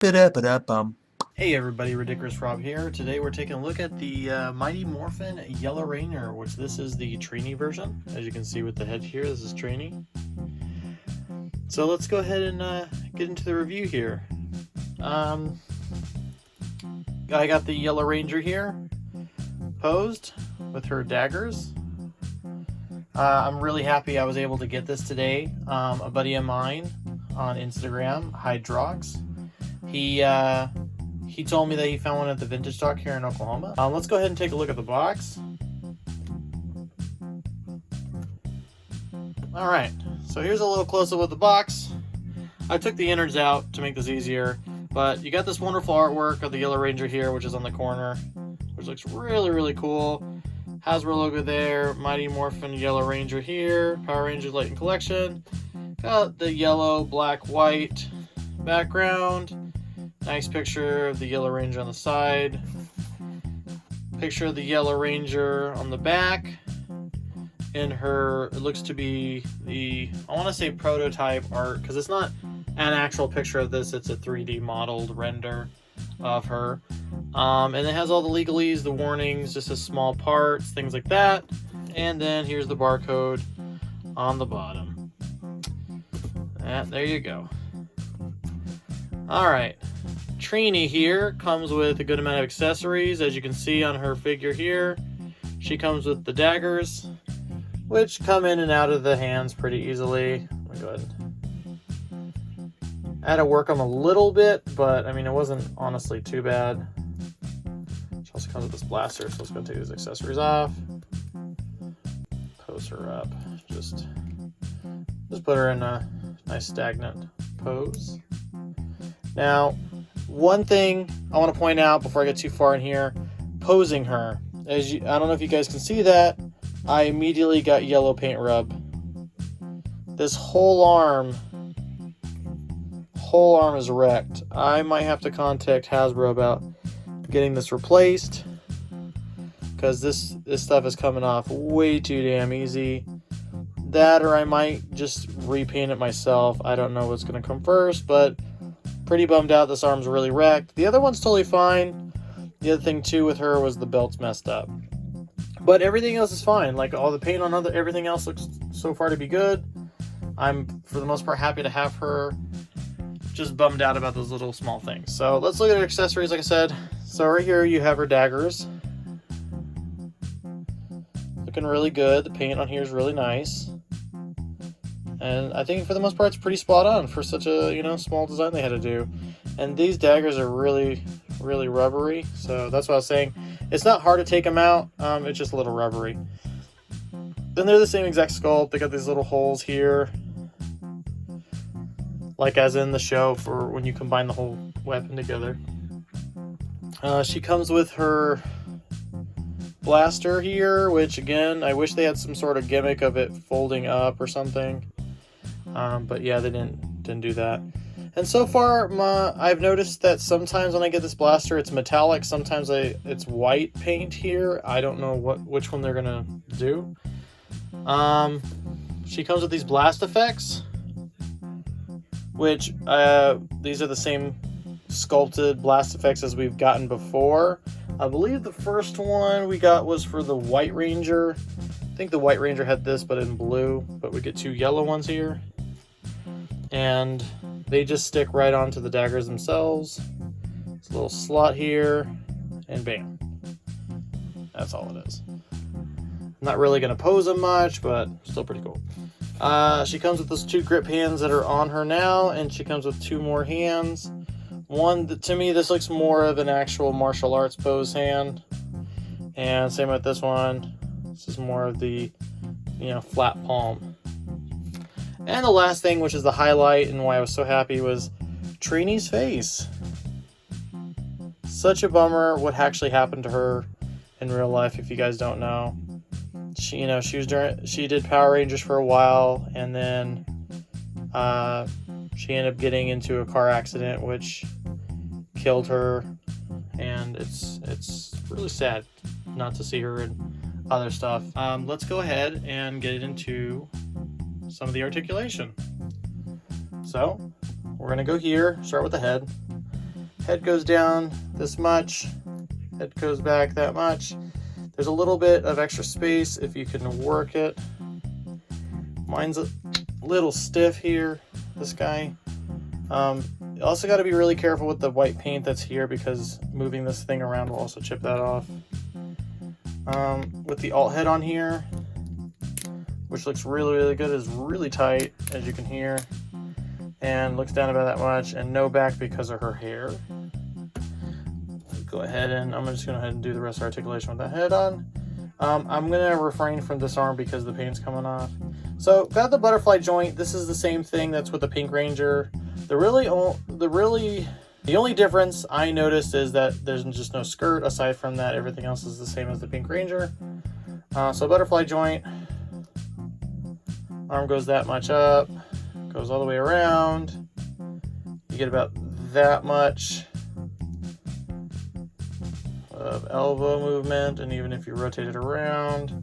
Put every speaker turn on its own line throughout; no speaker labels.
Ba-da-ba-da-bum.
Hey everybody, Ridicurous Rob here. Today we're taking a look at the Mighty Morphin Yellow Ranger, which this is the Trini version. As you can see with the head here, this is Trini. So let's go ahead and get into the review here. I got the Yellow Ranger here, posed with her daggers. I'm really happy I was able to get this today. A buddy of mine on Instagram, Hydrox, he told me that he found one at the vintage stock here in Oklahoma. Let's go ahead and take a look at the box. Alright, so here's a little close-up of the box. I took the innards out to make this easier, but you got this wonderful artwork of the Yellow Ranger here, which is on the corner, which looks really, really cool. Hasbro logo there, Mighty Morphin Yellow Ranger here, Power Rangers Light and Collection. Got the yellow, black, white background. Nice picture of the Yellow Ranger on the side. Picture of the Yellow Ranger on the back. In her, it looks to be the, I want to say prototype art, because it's not an actual picture of this, it's a 3D modeled render of her. And it has all the legalese, the warnings, just as small parts, things like that. And then here's the barcode on the bottom. And there you go. Alright. Trini here comes with a good amount of accessories, as you can see on her figure here. She comes with the daggers, which come in and out of the hands pretty easily. Let me go ahead. I had to work them a little bit, but I mean, it wasn't honestly too bad. She also comes with this blaster, so let's go take these accessories off. Pose her up. Just put her in a nice stagnant pose. Now, one thing I want to point out before I get too far in here, posing her. I don't know if you guys can see that, I immediately got yellow paint rub. This whole arm is wrecked. I might have to contact Hasbro about getting this replaced, because this stuff is coming off way too damn easy. That, or I might just repaint it myself. I don't know what's going to come first, but pretty bummed out this arm's really wrecked. The other one's totally fine. The other thing too with her was the belt's messed up. But everything else is fine. Like all the paint on everything else looks so far to be good. I'm, for the most part, happy to have her. Just bummed out about those little small things. So let's look at her accessories, like I said. So right here you have her daggers. Looking really good. The paint on here is really nice. And I think for the most part it's pretty spot on for such a, small design they had to do. And these daggers are really, really rubbery. So that's what I was saying. It's not hard to take them out. It's just a little rubbery. Then they're the same exact sculpt. They got these little holes here, like as in the show for when you combine the whole weapon together. She comes with her blaster here, which again, I wish they had some sort of gimmick of it folding up or something. But yeah, they didn't do that. And so far, I've noticed that sometimes when I get this blaster, it's metallic. Sometimes it's white paint here. I don't know which one they're gonna do. She comes with these blast effects, which these are the same sculpted blast effects as we've gotten before. I believe the first one we got was for the White Ranger. I think the White Ranger had this, but in blue. But we get two yellow ones here. And they just stick right onto the daggers themselves. It's a little slot here, and bam. That's all it is. I'm not really going to pose them much, but still pretty cool. She comes with those two grip hands that are on her now, and she comes with two more hands. One, to me, this looks more of an actual martial arts pose hand. And same with this one. This is more of the, flat palm. And the last thing, which is the highlight and why I was so happy, was Trini's face. Such a bummer what actually happened to her in real life, if you guys don't know. She did Power Rangers for a while, and then she ended up getting into a car accident, which killed her. And it's really sad not to see her in other stuff. Let's go ahead and get into some of the articulation. So we're going to go here, start with the head. head goes down this much, head goes back that much. There's a little bit of extra space if you can work it. Mine's a little stiff here, this guy. You also got to be really careful with the white paint that's here, because moving this thing around will also chip that off. With the alt head on here, which looks really good, is really tight, as you can hear, and looks down about that much, and no back because of her hair. Go ahead and I'm just going to go ahead and do the rest of the articulation with that head on. I'm going to refrain from this arm because the paint's coming off. So got the butterfly joint. This is the same thing that's with the Pink Ranger. The only difference I noticed is that there's just no skirt. Aside from that, everything else is the same as the Pink Ranger. So butterfly joint. Arm goes that much up, goes all the way around. You get about that much of elbow movement, and even if you rotate it around,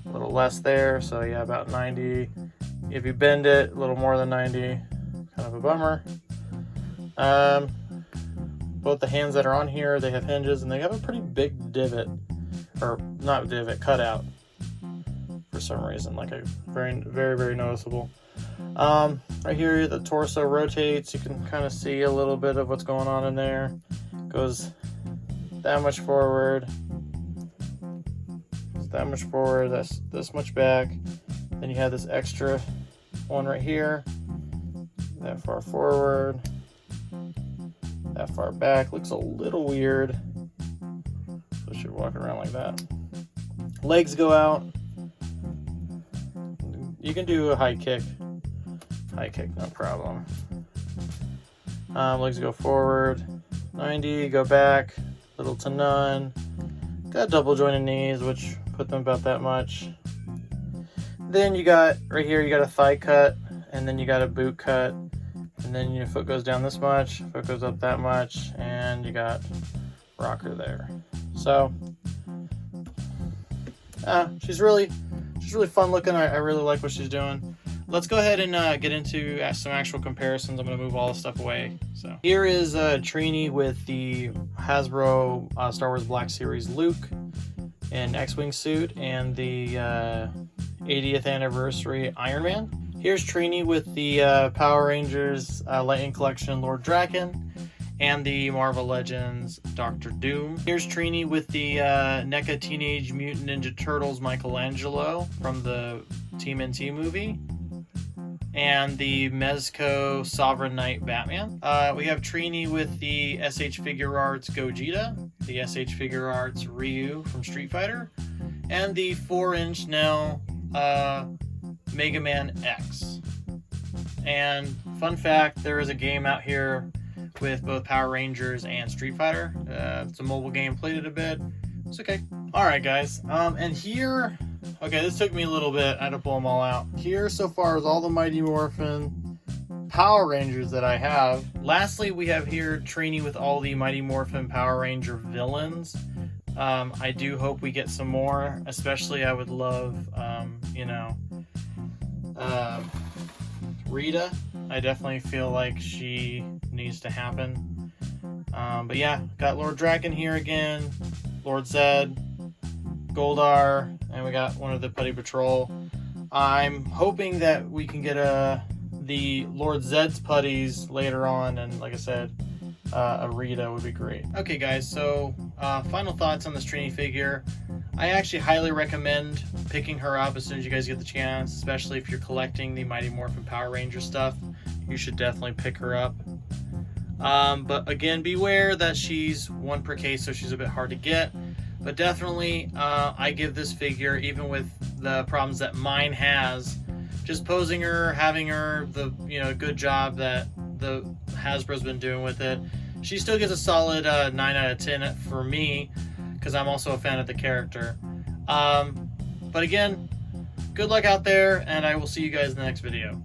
a little less there. So yeah, about 90. If you bend it, a little more than 90, kind of a bummer. Both the hands that are on here, they have hinges, and they have a pretty big divot, or not divot, cutout for some reason, like a very noticeable. Right here, the torso rotates. You can kind of see a little bit of what's going on in there. Goes that much forward, that much forward, that's this much back. Then you have this extra one right here, that far forward, that far back. Looks a little weird, so she's walking around like that. Legs go out. You can do a high kick, no problem. Legs go forward 90, go back little to none. Got double jointed knees, which put them about that much. Then you got right here, you got a thigh cut, and then you got a boot cut, and then your foot goes down this much, foot goes up that much, and you got rocker there. So she's really fun looking. I really like what she's doing. Let's go ahead and get into some actual comparisons. I'm going to move all this stuff away. So here is Trini with the Hasbro Star Wars Black Series Luke in X-Wing suit, and the 80th anniversary Iron Man. Here's Trini with the Power Rangers Lightning Collection Lord Draken, and the Marvel Legends Dr. Doom. Here's Trini with the NECA Teenage Mutant Ninja Turtles Michelangelo from the TMNT movie, and the Mezco Sovereign Knight Batman. We have Trini with the SH Figure Arts Gogeta, the SH Figure Arts Ryu from Street Fighter, and the 4-inch now Mega Man X. And fun fact, there is a game out here with both Power Rangers and Street Fighter. It's a mobile game, played it a bit. It's okay. Alright guys, and here, okay, this took me a little bit. I had to pull them all out. Here so far is all the Mighty Morphin Power Rangers that I have. Lastly, we have here Trini with all the Mighty Morphin Power Ranger villains. I do hope we get some more, especially I would love, Rita. I definitely feel like she needs to happen. But yeah, got Lord Draken here again, Lord Zed, Goldar, and we got one of the Putty Patrol. I'm hoping that we can get the Lord Zed's putties later on, and like I said, a Rita would be great. Okay guys, so final thoughts on this Trini figure. I actually highly recommend picking her up as soon as you guys get the chance, especially if you're collecting the Mighty Morphin Power Ranger stuff. You should definitely pick her up. But again, beware that she's one per case, so she's a bit hard to get. But definitely, I give this figure, even with the problems that mine has, just posing her, having her, the good job that the Hasbro's been doing with it, she still gets a solid 9 out of 10 for me, because I'm also a fan of the character. But again, good luck out there, and I will see you guys in the next video.